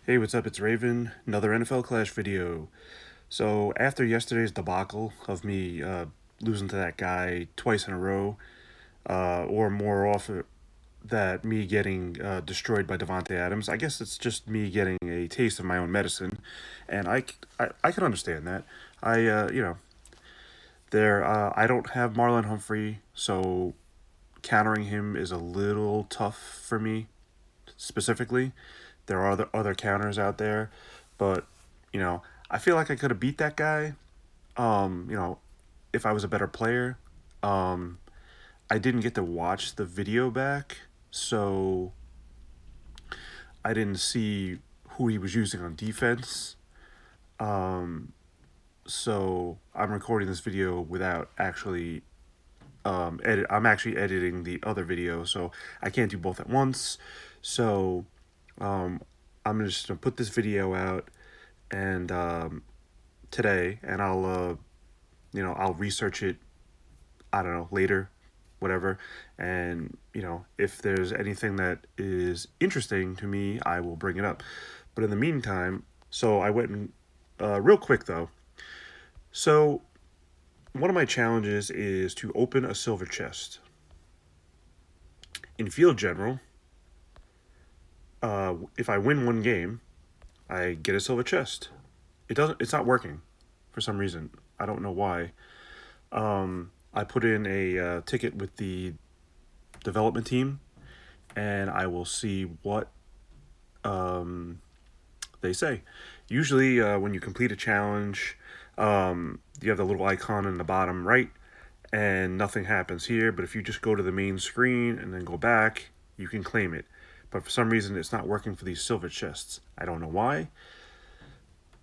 Hey, what's up? It's Raven, another NFL Clash video. So, after yesterday's debacle of me losing to that guy twice in a row, or more often that me getting destroyed by Devontae Adams, I guess it's just me getting a taste of my own medicine, and I can understand that. I don't have Marlon Humphrey, so countering him is a little tough for me specifically. There are other counters out there, but you know, I feel like I could have beat that guy. Um, you know, if I was a better player. Um, I didn't get to watch the video back, so I didn't see who he was using on defense. Um, so I'm recording this video without actually edit. I'm actually editing the other video, so I can't do both at once. So um, I'm just gonna put this video out and today, and I'll research it. I don't know later, whatever, and if there's anything that is interesting to me, I will bring it up. But in the meantime, so I went and real quick though. So one of my challenges is to open a silver chest in field general. If I win one game, I get a silver chest. It's not working for some reason. I don't know why. I put in a ticket with the development team, and I will see what they say. Usually, when you complete a challenge, you have the little icon in the bottom right, and nothing happens here. But if you just go to the main screen and then go back, you can claim it. But for some reason, it's not working for these silver chests. I don't know why.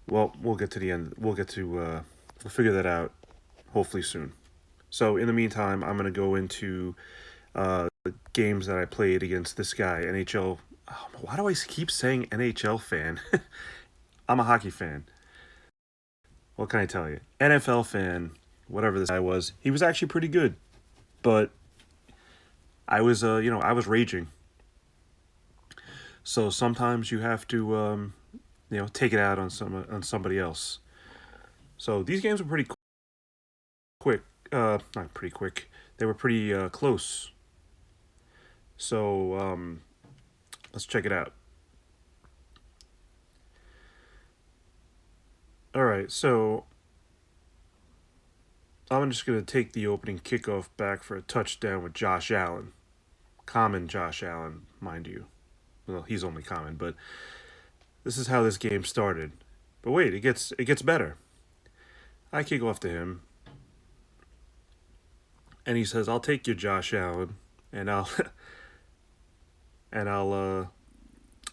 Well, we'll get to the end. We'll figure that out hopefully soon. So in the meantime, I'm gonna go into the games that I played against this guy, NHL. Oh, why do I keep saying NHL fan? I'm a hockey fan. What can I tell you? NFL fan, whatever this guy was, he was actually pretty good, but I was raging. So sometimes you have to, take it out on somebody else. So these games were pretty quick. Not pretty quick. They were pretty close. So let's check it out. All right, so I'm just going to take the opening kickoff back for a touchdown with Josh Allen. Common Josh Allen, mind you. Well, he's only common, but this is how this game started. But wait, it gets better. I kick off to him, and he says, "I'll take you, Josh Allen, and I'll and I'll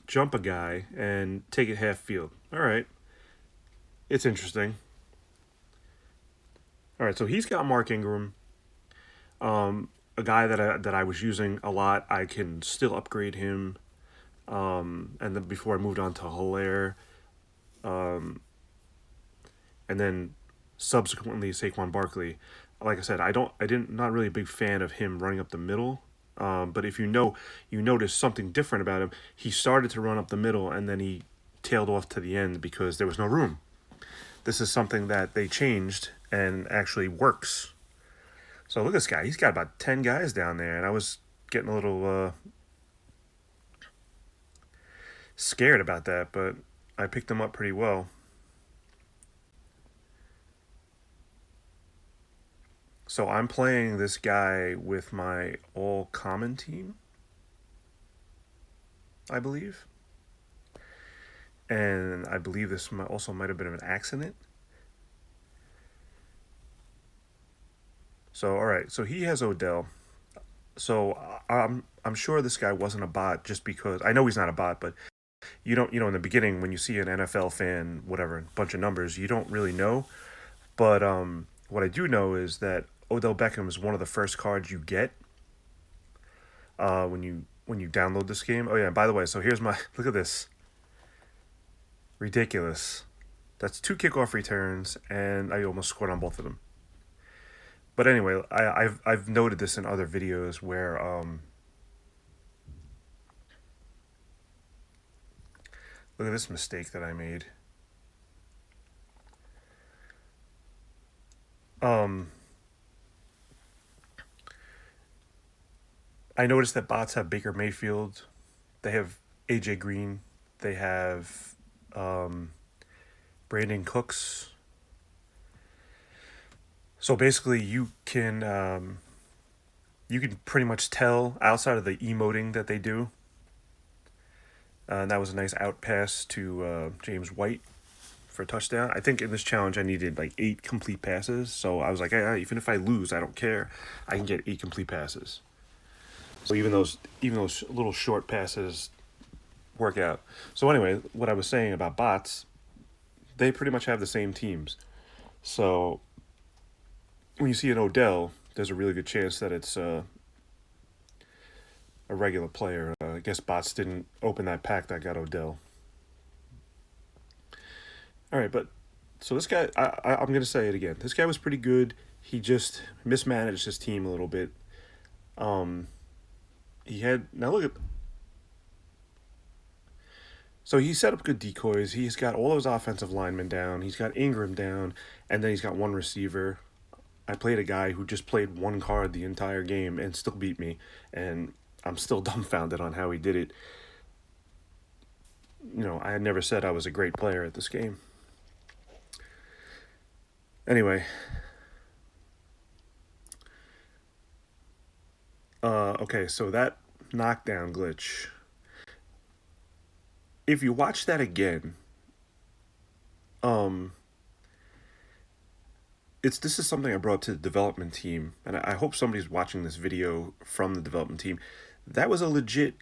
jump a guy and take it half field." All right, it's interesting. All right, so he's got Mark Ingram, a guy that I was using a lot. I can still upgrade him. And then before I moved on to Hilaire, and then subsequently Saquon Barkley. Like I said, not really a big fan of him running up the middle. But if you notice something different about him. He started to run up the middle, and then he tailed off to the end because there was no room. This is something that they changed and actually works. So look at this guy. He's got about 10 guys down there, and I was getting a little scared about that, but I picked him up pretty well. So I'm playing this guy with my all common team, I believe. And I believe this also might have been an accident. So all right, so he has Odell. So I'm sure this guy wasn't a bot just because I know he's not a bot, but in the beginning when you see an NFL fan, whatever, bunch of numbers, you don't really know. But what I do know is that Odell Beckham is one of the first cards you get when you download this game. Oh yeah, and by the way, so here's my look at this. Ridiculous. That's 2 kickoff returns, and I almost scored on both of them. But anyway, I've noted this in other videos where Look at this mistake that I made. I noticed that bots have Baker Mayfield. They have AJ Green. They have Brandon Cooks. So basically, you can pretty much tell outside of the emoting that they do. And that was a nice out pass to James White for a touchdown. I think in this challenge I needed like 8 complete passes. So I was like, hey, even if I lose, I don't care. I can get 8 complete passes. So even those little short passes work out. So anyway, what I was saying about bots, they pretty much have the same teams. So when you see an Odell, there's a really good chance that it's a regular player. I guess bots didn't open that pack that got Odell. All right, but so this guy, I'm going to say it again. This guy was pretty good. He just mismanaged his team a little bit. He had, now look at, so he set up good decoys. He's got all of his offensive linemen down. He's got Ingram down, and then he's got one receiver. I played a guy who just played one card the entire game and still beat me, and I'm still dumbfounded on how he did it. You know, I had never said I was a great player at this game. Anyway, okay, so that knockdown glitch. If you watch that again, this is something I brought to the development team, and I hope somebody's watching this video from the development team. That was a legit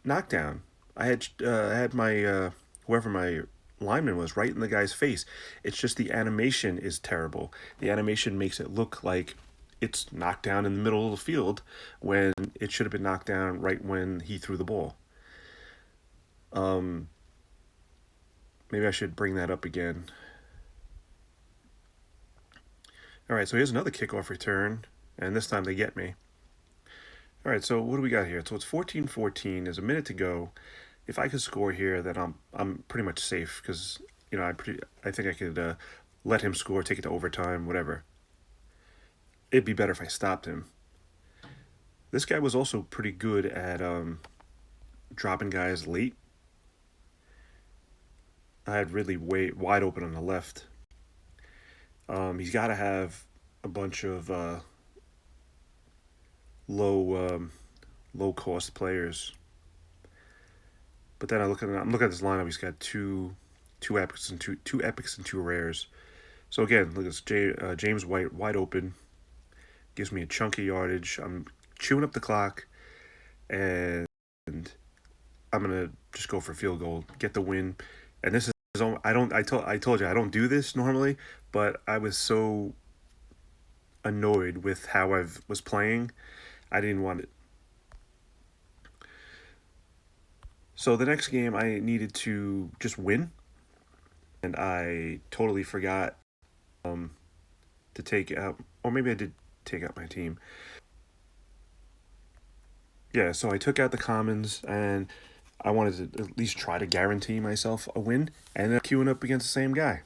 knockdown. I had my whoever my lineman was right in the guy's face. It's just the animation is terrible. The animation makes it look like it's knocked down in the middle of the field when it should have been knocked down right when he threw the ball. Maybe I should bring that up again. All right, so here's another kickoff return, and this time they get me. All right, so what do we got here? So it's 14-14. There's a minute to go. If I could score here, then I'm pretty much safe because you know I think I could let him score, take it to overtime, whatever. It'd be better if I stopped him. This guy was also pretty good at dropping guys late. I had Ridley wide open on the left. He's got to have a bunch of low cost players. But then I'm looking at this lineup. He's got two epics and two rares. So again, look at James White wide open. Gives me a chunky yardage. I'm chewing up the clock, and I'm gonna just go for a field goal, get the win. And this is I told you I don't do this normally, but I was so annoyed with how I was playing. I didn't want it. So the next game I needed to just win, and I totally forgot to take out, or maybe I did take out my team. Yeah, so I took out the commons, and I wanted to at least try to guarantee myself a win, and then queuing up against the same guy.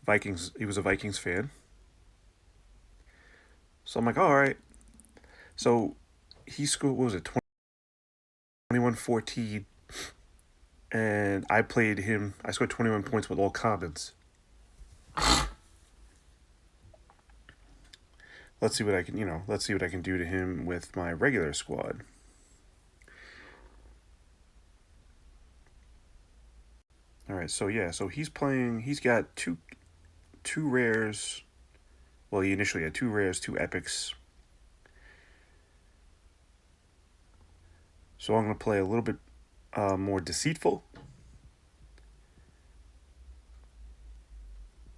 Vikings, he was a Vikings fan. So I'm like, all right. So he scored, what was it, 21-14, and I played him. I scored 21 points with all commons. Let's see what I can, let's see what I can do to him with my regular squad. All right, so yeah, so he's got two rares. Well, he initially had 2 rares, 2 epics. So I'm going to play a little bit more deceitful.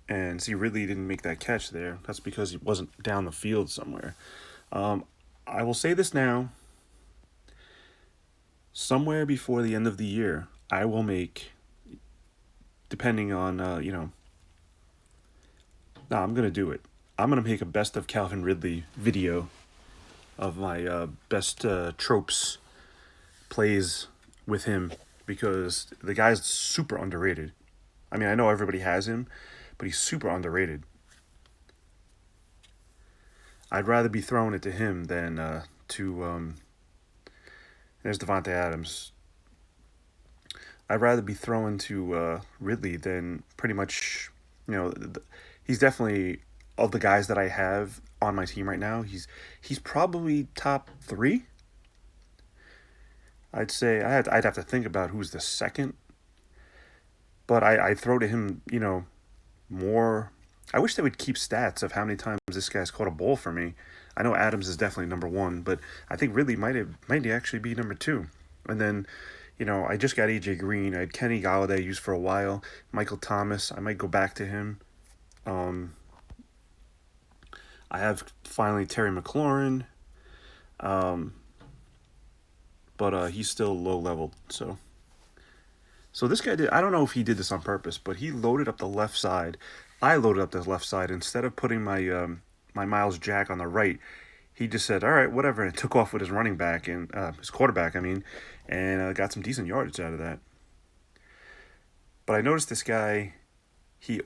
And see, Ridley didn't make that catch there. That's because he wasn't down the field somewhere. I will say this now. Somewhere before the end of the year, I will make, depending on, no, I'm going to do it. I'm going to make a best of Calvin Ridley video of my best tropes, plays with him because the guy's super underrated. I mean, I know everybody has him, but he's super underrated. I'd rather be throwing it to him than to there's Devontae Adams. I'd rather be throwing to Ridley than pretty much, he's definitely of the guys that I have on my team right now. He's probably top three. I'd say I'd have to think about who's the second, but I throw to him, more. I wish they would keep stats of how many times this guy's caught a ball for me. I know Adams is definitely number one, but I think Ridley might actually be number two. And then, I just got AJ Green. I had Kenny Galladay used for a while. Michael Thomas. I might go back to him. Um, I have finally Terry McLaurin, um, but he's still low level. So this guy did. I don't know if he did this on purpose, but he loaded up the left side. I loaded up the left side instead of putting my Miles Jack on the right. He just said, "All right, whatever," and took off with his running back and his quarterback. I mean, and got some decent yardage out of that. But I noticed this guy. He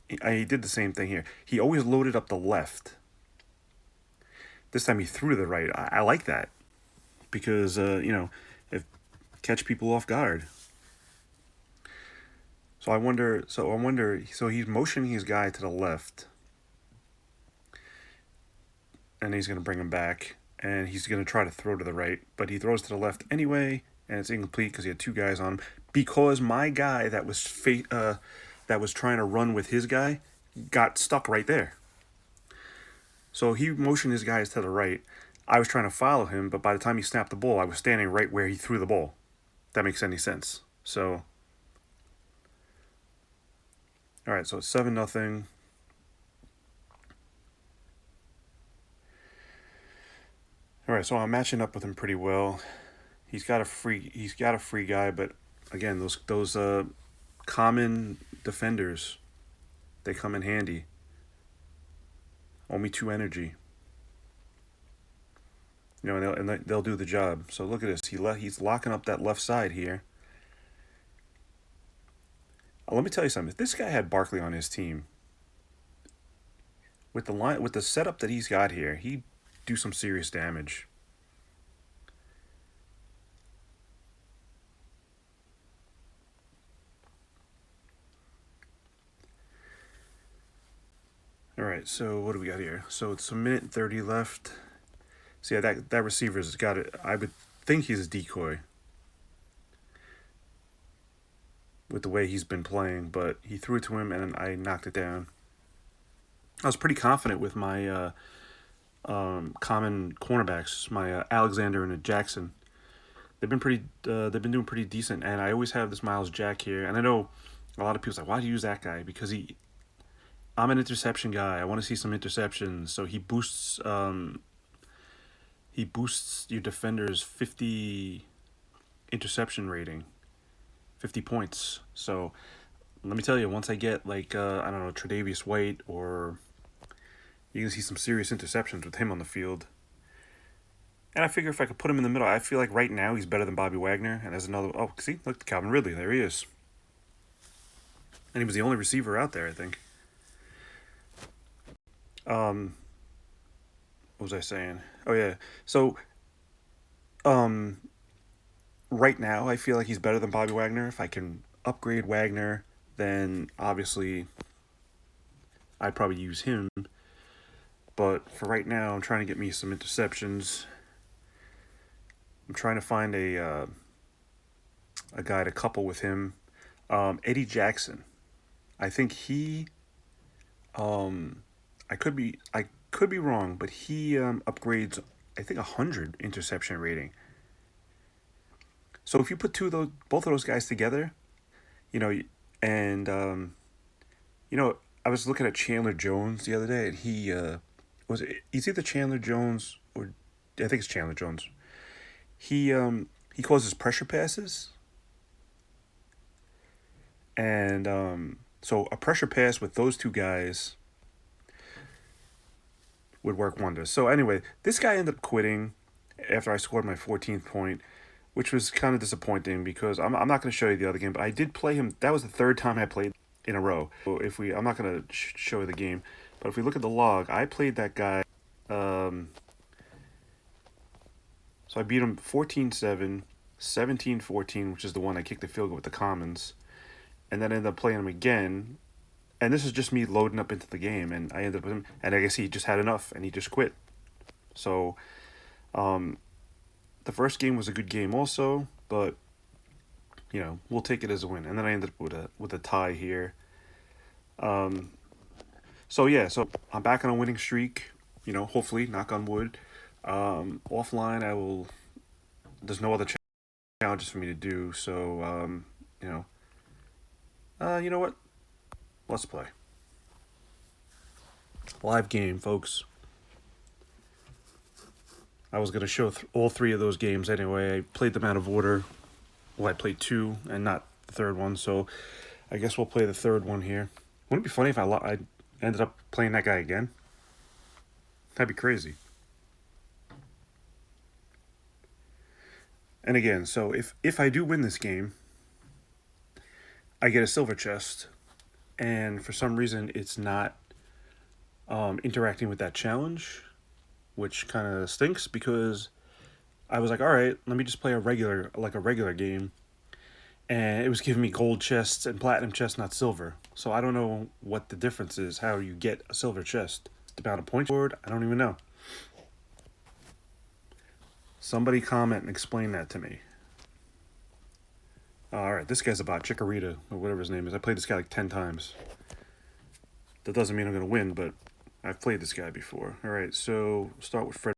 he did the same thing here. He always loaded up the left. This time he threw to the right. I like that because if catch people off guard. So I wonder. So he's motioning his guy to the left, and he's going to bring him back, and he's going to try to throw to the right, but he throws to the left anyway, and it's incomplete because he had two guys on him. Because my guy that was trying to run with his guy got stuck right there. So he motioned his guys to the right. I was trying to follow him, but by the time he snapped the ball, I was standing right where he threw the ball. If that makes any sense. So, all right, so it's 7-0. All right, so I'm matching up with him pretty well. He's got a free guy, but again, those common defenders, they come in handy. Only 2 energy. And they'll do the job. So look at this. He's locking up that left side here. Let me tell you something. If this guy had Barkley on his team, with the setup that he's got here, he'd do some serious damage. All right, so what do we got here? So it's a minute and 30 left. So yeah, that receiver's got it. I would think he's a decoy with the way he's been playing, but he threw it to him and I knocked it down. I was pretty confident with my common cornerbacks, my Alexander and Jackson. They've been doing pretty decent, and I always have this Miles Jack here, and I know a lot of people say, why do you use that guy? Because I'm an interception guy. I want to see some interceptions, so he boosts your defender's 50 interception rating, 50 points. So let me tell you, once I get I don't know, Tre'Davious White, or you can see some serious interceptions with him on the field. And I figure if I could put him in the middle, I feel like right now he's better than Bobby Wagner. And there's another. Oh, see, look, Calvin Ridley. There he is. And he was the only receiver out there, I think. What was I saying? Oh yeah. So, right now I feel like he's better than Bobby Wagner. If I can upgrade Wagner, then obviously I'd probably use him. But for right now, I'm trying to get me some interceptions. I'm trying to find a guy to couple with him. Eddie Jackson. I think he. I could be wrong, but he upgrades. I think 100 interception rating. So if you put both of those guys together, and I was looking at Chandler Jones the other day, and he's either Chandler Jones or I think it's Chandler Jones. He causes pressure passes, and so a pressure pass with those two guys would work wonders. So anyway, this guy ended up quitting after I scored my 14th point. which was kind of disappointing because I'm not going to show you the other game, but I did play him. That was the third time I played in a row. So if we, I'm not going to show you the game, but if we look at the log, I played that guy. Um, so I beat him 14-7, 17-14, which is the one I kicked the field goal with the commons, and then I ended up playing him again. And this is just me loading up into the game, and I ended up with him, and I guess he just had enough, and he just quit. So, um, the first game was a good game also, but you know, we'll take it as a win. And then I ended up with a tie here. Um, so yeah, so I'm back on a winning streak. You know, hopefully, knock on wood. Offline, I will. There's no other challenges for me to do, so you know. You know what? Let's play live game, folks. I was gonna show all three of those games anyway. I played them out of order. Well, I played two and not the third one, so I guess we'll play the third one here. Wouldn't it be funny if I ended up playing that guy again? That'd be crazy. And again, so if I do win this game, I get a silver chest, and for some reason it's not interacting with that challenge, which kind of stinks because I was like, all right, let me just play a regular game, and it was giving me gold chests and platinum chests, not silver. So I don't know what the difference is. How you get a silver chest? The amount of points scored? I don't even know. Somebody comment and explain that to me. All right, this guy's about Chikorita or whatever his name is. I played this guy like 10 times. That doesn't mean I'm gonna win, but I've played this guy before. All right, so start with Fred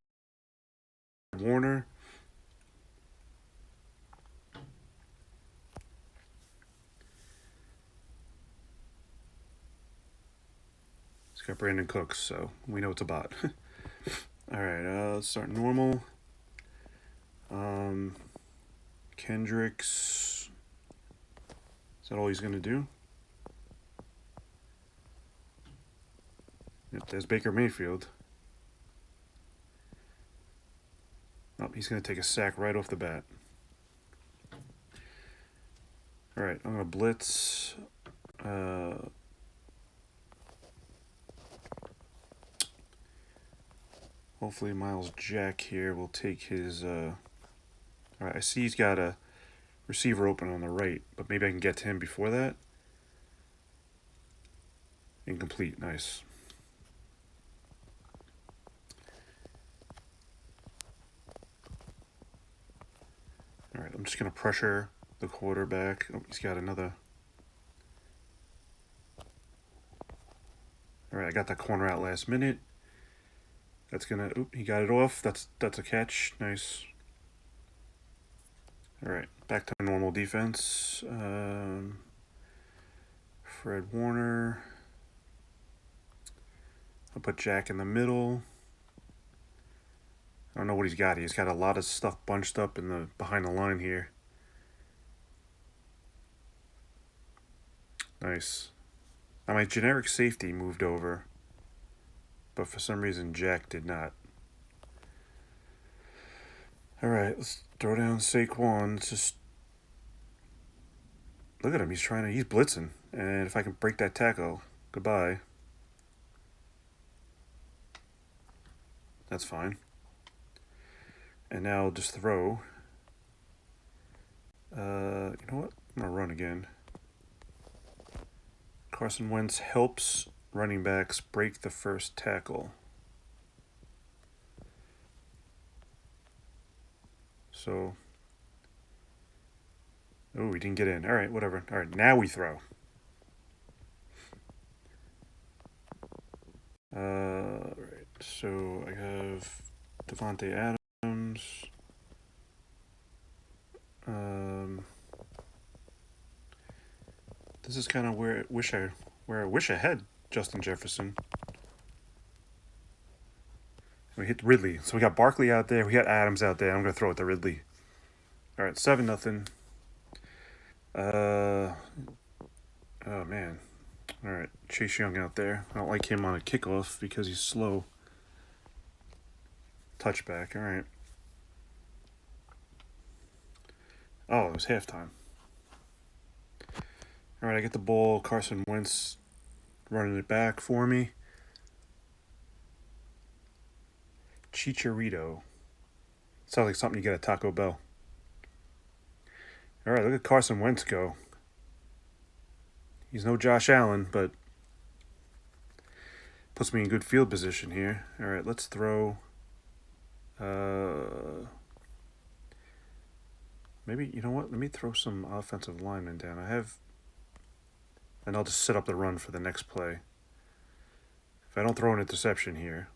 Warner. He's got Brandon Cooks, so we know it's a bot. All right, let's start normal. Kendricks. Is that all he's gonna do? Yep, there's Baker Mayfield. Oh, he's gonna take a sack right off the bat. All right, I'm gonna blitz. Hopefully Miles Jack here will take his. All right, I see he's got a receiver open on the right, but maybe I can get to him before that. Incomplete, nice. All right, I'm just gonna pressure the quarterback. Oh, he's got another. All right, I got that corner out last minute. That's gonna. Oop, he got it off. That's a catch. Nice. All right, back to normal defense. Fred Warner. I'll put Jack in the middle. I don't know what he's got. He's got a lot of stuff bunched up in the behind the line here. Nice. Now my generic safety moved over, but for some reason Jack did not. All right, let's throw down Saquon. Just look at him. He's blitzing, and if I can break that tackle, goodbye. That's fine. And now I'll just throw. You know what? I'm gonna run again. Carson Wentz helps running backs break the first tackle. So, oh, we didn't get in. All right, whatever. All right, now we throw. Right. So I have Devontae Adams. This is kind of where I wish I had Justin Jefferson. We hit Ridley. So we got Barkley out there. We got Adams out there. I'm going to throw it to Ridley. All right, 7-0. Oh, man. All right, Chase Young out there. I don't like him on a kickoff because he's slow. Touchback, all right. Oh, it was halftime. All right, I get the ball. Carson Wentz running it back for me. Chicharito. Sounds like something you get at Taco Bell. All right, look at Carson Wentz go. He's no Josh Allen, but puts me in good field position here. All right, let's throw. Maybe, you know what? Let me throw some offensive linemen down. And I'll just set up the run for the next play. If I don't throw an interception here.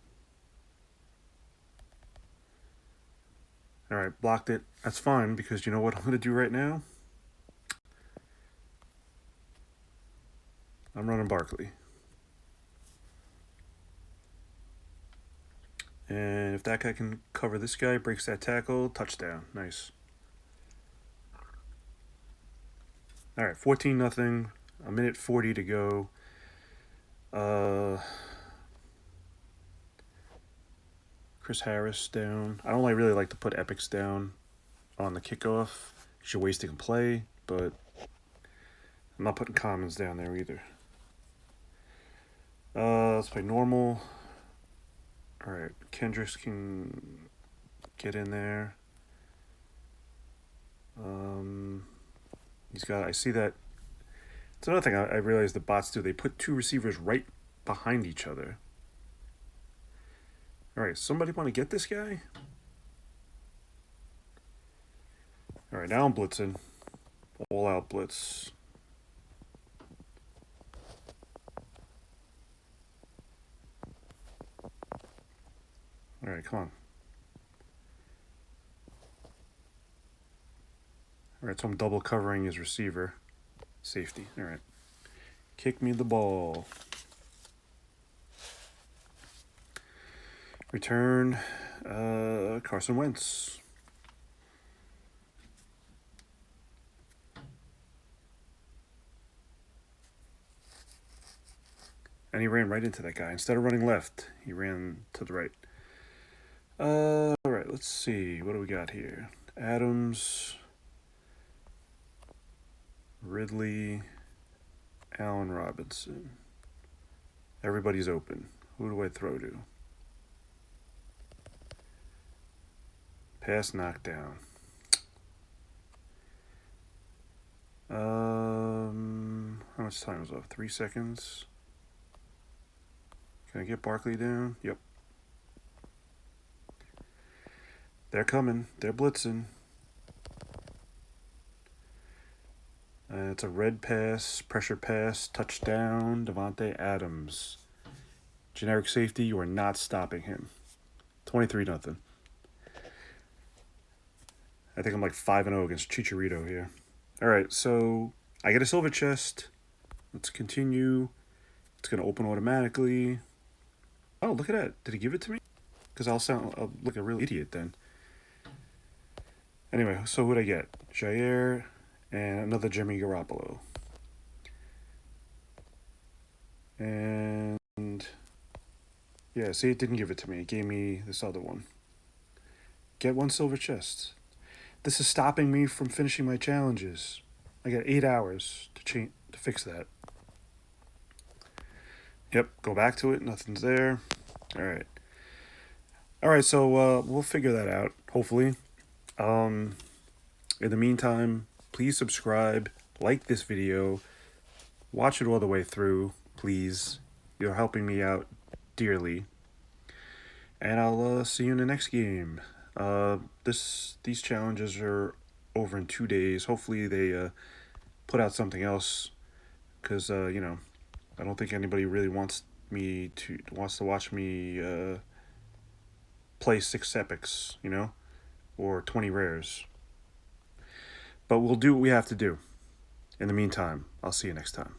All right, blocked it. That's fine because you know what I'm going to do right now? I'm running Barkley. And if that guy can cover this guy, breaks that tackle, touchdown. Nice. All right, 14-0. A minute 40 to go. Chris Harris down. I don't really like to put epics down on the kickoff. You're wasting a play, but I'm not putting commons down there either. Let's play normal. All right, Kendricks can get in there. He's got. I see that. It's another thing I realize the bots do. They put two receivers right behind each other. All right, somebody want to get this guy? All right, now I'm blitzing. All out blitz. All right, come on. All right, so I'm double covering his receiver. Safety. All right. Kick me the ball. Return. Carson Wentz. And he ran right into that guy. Instead of running left, he ran to the right. All right, let's see. What do we got here? Adams, Ridley, Allen Robinson. Everybody's open. Who do I throw to? Pass knockdown. How much time is left? 3 seconds. Can I get Barkley down? Yep. They're coming. They're blitzing. It's a red pass, pressure pass, touchdown, Devontae Adams. Generic safety, you are not stopping him. 23-0. I think I'm like 5-0 against Chicharito here. All right, so I get a silver chest. Let's continue. It's going to open automatically. Oh, look at that. Did he give it to me? Because I'll sound like a real idiot then. Anyway, so who'd I get? Jair and another Jimmy Garoppolo. And yeah, see, it didn't give it to me. It gave me this other one. Get one silver chest. This is stopping me from finishing my challenges. I got 8 hours to fix that. Yep, go back to it. Nothing's there. All right. So we'll figure that out. Hopefully. In the meantime, please subscribe, like this video, watch it all the way through, please. You're helping me out dearly. And I'll see you in the next game. These challenges are over in 2 days. Hopefully they put out something else, because I don't think anybody really wants to watch me play 6 epics, or 20 rares. But we'll do what we have to do. In the meantime, I'll see you next time.